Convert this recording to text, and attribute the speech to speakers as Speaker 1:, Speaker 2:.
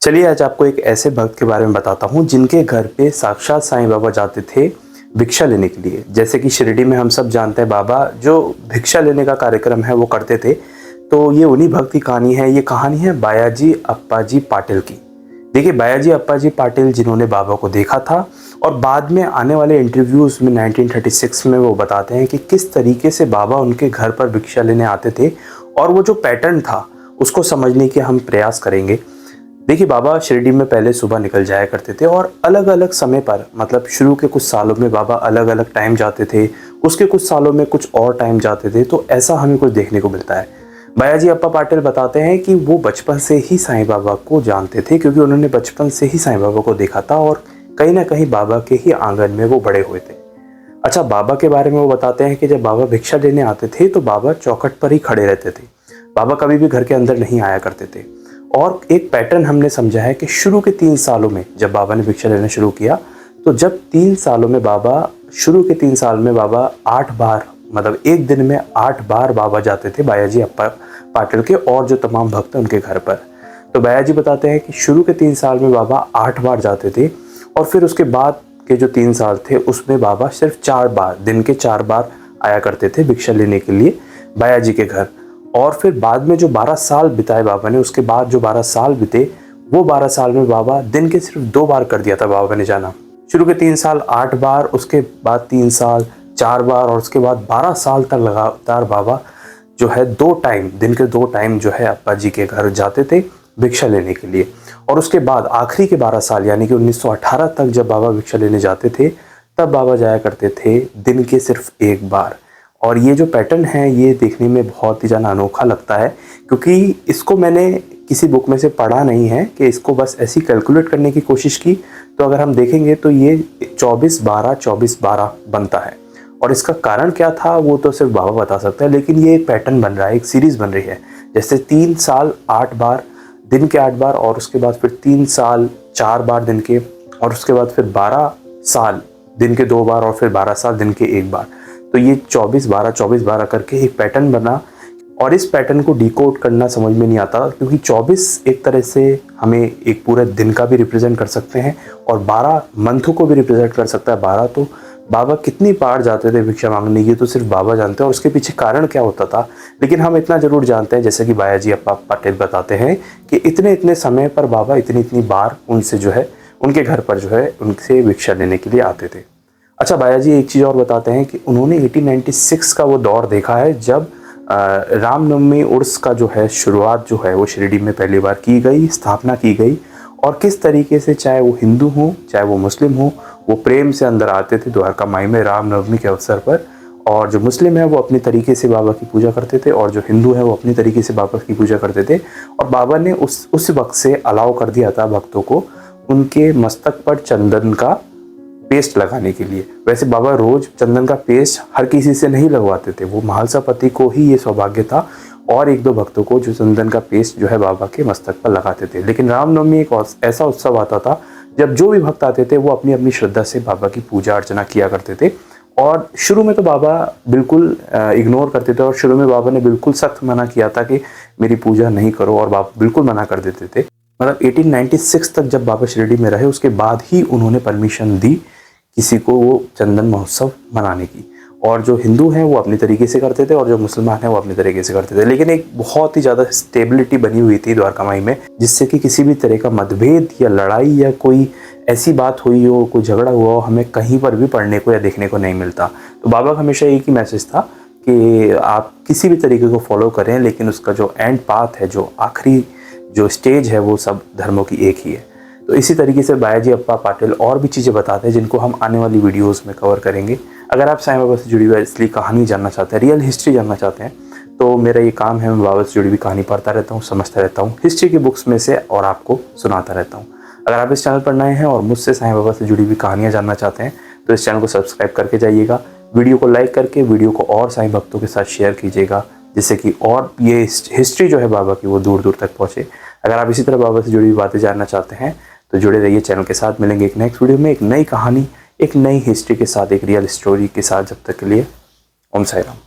Speaker 1: चलिए आज आपको एक ऐसे भक्त के बारे में बताता हूँ जिनके घर पे साक्षात साईं बाबा जाते थे भिक्षा लेने के लिए। जैसे कि शिरडी में हम सब जानते हैं बाबा जो भिक्षा लेने का कार्यक्रम है वो करते थे। तो ये उन्हीं भक्त की कहानी है। ये कहानी है बायाजी अप्पाजी पाटिल की। देखिए बायाजी अप्पाजी पाटिल जिन्होंने बाबा को देखा था और बाद में आने वाले इंटरव्यूज़ में 1936 में वो बताते हैं कि किस तरीके से बाबा उनके घर पर भिक्षा लेने आते थे और वो जो पैटर्न था उसको समझने की हम प्रयास करेंगे। देखिए बाबा शिरडी में पहले सुबह निकल जाया करते थे और अलग अलग समय पर, मतलब शुरू के कुछ सालों में बाबा अलग अलग टाइम जाते थे, उसके कुछ सालों में कुछ और टाइम जाते थे। तो ऐसा हमें कुछ देखने को मिलता है। बायाजी अप्पा पाटिल बताते हैं कि वो बचपन से ही साईं बाबा को जानते थे क्योंकि उन्होंने बचपन से ही साईं बाबा को देखा था और कहीं ना कहीं बाबा के ही आंगन में वो बड़े हुए थे। अच्छा, बाबा के बारे में वो बताते हैं कि जब बाबा भिक्षा लेने आते थे तो बाबा चौखट पर ही खड़े रहते थे। बाबा कभी भी घर के अंदर नहीं आया करते थे। और एक पैटर्न हमने समझा है कि शुरू के 3 सालों में जब बाबा ने भिक्षा लेना शुरू किया, तो जब 3 सालों में शुरू के 3 साल में बाबा 8 बार, मतलब एक दिन में 8 बार बाबा जाते थे बायाजी अप्पा पाटिल के और जो तमाम भक्त हैं उनके घर पर। तो बायाजी बताते हैं कि शुरू के 3 साल में बाबा 8 बार जाते थे और फिर उसके बाद के जो 3 साल थे उसमें बाबा सिर्फ 4 बार, दिन के 4 बार आया करते थे भिक्षा लेने के लिए बायाजी के घर। और फिर बाद में जो 12 साल बिताए बाबा ने, उसके बाद जो 12 साल बीते वो 12 साल में बाबा दिन के सिर्फ 2 बार कर दिया था बाबा ने जाना। शुरू के 3 साल 8 बार, उसके बाद 3 साल 4 बार और उसके बाद 12 साल तक लगातार बाबा जो है 2 टाइम, दिन के 2 टाइम जो है अप्पा जी के घर जाते थे भिक्षा लेने के लिए। और उसके बाद आखिरी के 12 साल यानी कि 1918 तक जब बाबा भिक्षा लेने जाते थे तब बाबा जाया करते थे दिन के सिर्फ 1 बार। और ये जो पैटर्न है ये देखने में बहुत ही ज़्यादा अनोखा लगता है क्योंकि इसको मैंने किसी बुक में से पढ़ा नहीं है कि इसको बस ऐसी कैलकुलेट करने की कोशिश की। तो अगर हम देखेंगे तो ये 24-12-24-12 बनता है। और इसका कारण क्या था वो तो सिर्फ बाबा बता सकता है, लेकिन ये एक पैटर्न बन रहा है, एक सीरीज़ बन रही है। जैसे 3 साल 8 बार, दिन के 8 बार, और उसके बाद फिर 3 साल 4 बार दिन के, और उसके बाद फिर 12 साल दिन के 2 बार, और फिर 12 साल दिन के 1 बार। तो ये 24-12 करके एक पैटर्न बना। और इस पैटर्न को डिकोड करना समझ में नहीं आता क्योंकि 24 एक तरह से हमें एक पूरे दिन का भी रिप्रेजेंट कर सकते हैं और 12 मंथों को भी रिप्रेजेंट कर सकता है। 12 तो बाबा कितनी बार जाते थे भिक्षा मांगने, ये तो सिर्फ बाबा जानते हैं और उसके पीछे कारण क्या होता था। लेकिन हम इतना ज़रूर जानते हैं, जैसे कि बायाजी अप्पा पाटिल बताते हैं कि इतने समय पर बाबा इतनी बार उनसे जो है उनके घर पर जो है उनसे भिक्षा लेने के लिए आते थे। अच्छा, बायाजी एक चीज़ और बताते हैं कि उन्होंने 1896 का वो दौर देखा है जब रामनवमी उर्स का जो है शुरुआत जो है वो शिरडी में पहली बार की गई, स्थापना की गई। और किस तरीके से चाहे वो हिंदू हो चाहे वो मुस्लिम हो, वो प्रेम से अंदर आते थे द्वारका माई में रामनवमी के अवसर पर। और जो मुस्लिम है वो अपनी तरीके से बाबा की पूजा करते थे और जो हिंदू है वो अपनी तरीके से बाबा की पूजा करते थे। और बाबा ने उस वक्त से अलाउ कर दिया था भक्तों को उनके मस्तक पर चंदन का पेस्ट लगाने के लिए। वैसे बाबा रोज चंदन का पेस्ट हर किसी से नहीं लगवाते थे, वो महालसापति को ही ये सौभाग्य था और 1-2 भक्तों को जो चंदन का पेस्ट जो है बाबा के मस्तक पर लगाते थे। लेकिन रामनवमी एक ऐसा उत्सव आता था जब जो भी भक्त आते थे वो अपनी अपनी श्रद्धा से बाबा की पूजा अर्चना किया करते थे। और शुरू में तो बाबा बिल्कुल इग्नोर करते थे और शुरू में बाबा ने बिल्कुल सख्त मना किया था कि मेरी पूजा नहीं करो, और बाबा बिल्कुल मना कर देते थे। मतलब 1896 तक जब बाबा शिरडी में रहे उसके बाद ही उन्होंने परमिशन दी किसी को वो चंदन महोत्सव मनाने की। और जो हिंदू हैं वो अपनी तरीके से करते थे और जो मुसलमान हैं वो अपनी तरीके से करते थे। लेकिन एक बहुत ही ज़्यादा स्टेबिलिटी बनी हुई थी द्वारका माई में, जिससे कि किसी भी तरह का मतभेद या लड़ाई या कोई ऐसी बात हुई हो, कोई झगड़ा हुआ हो, हमें कहीं पर भी पढ़ने को या देखने को नहीं मिलता। तो बाबा का हमेशा एक ही मैसेज था कि आप किसी भी तरीके को फॉलो करें, लेकिन उसका जो एंड पाथ है, जो आखिरी जो स्टेज है, वो सब धर्मों की एक ही है। तो इसी तरीके से बायाजी अप्पा पाटिल और भी चीज़ें बताते हैं जिनको हम आने वाली वीडियोस में कवर करेंगे। अगर आप साईं बाबा से जुड़ी हुई असली कहानी जानना चाहते हैं, रियल हिस्ट्री जानना चाहते हैं, तो मेरा ये काम है, मैं बाबा से जुड़ी हुई कहानी पढ़ता रहता हूँ, समझता रहता हूँ हिस्ट्री की बुक्स में से और आपको सुनाता रहता हूँ। अगर आप इस चैनल पर नए हैं और मुझसे साईं बाबा से जुड़ी हुई कहानियाँ जानना चाहते हैं तो इस चैनल को सब्सक्राइब करके जाइएगा। वीडियो को लाइक करके वीडियो को और साईं भक्तों के साथ शेयर कीजिएगा, जिससे कि और ये हिस्ट्री जो है बाबा की वो दूर दूर तक पहुँचे। अगर आप इसी तरह बाबा से जुड़ी हुई बातें जानना चाहते हैं तो जुड़े रहिए चैनल के साथ। मिलेंगे एक नेक्स्ट वीडियो में एक नई कहानी, एक नई हिस्ट्री के साथ, एक रियल स्टोरी के साथ। जब तक के लिए ओम साई राम।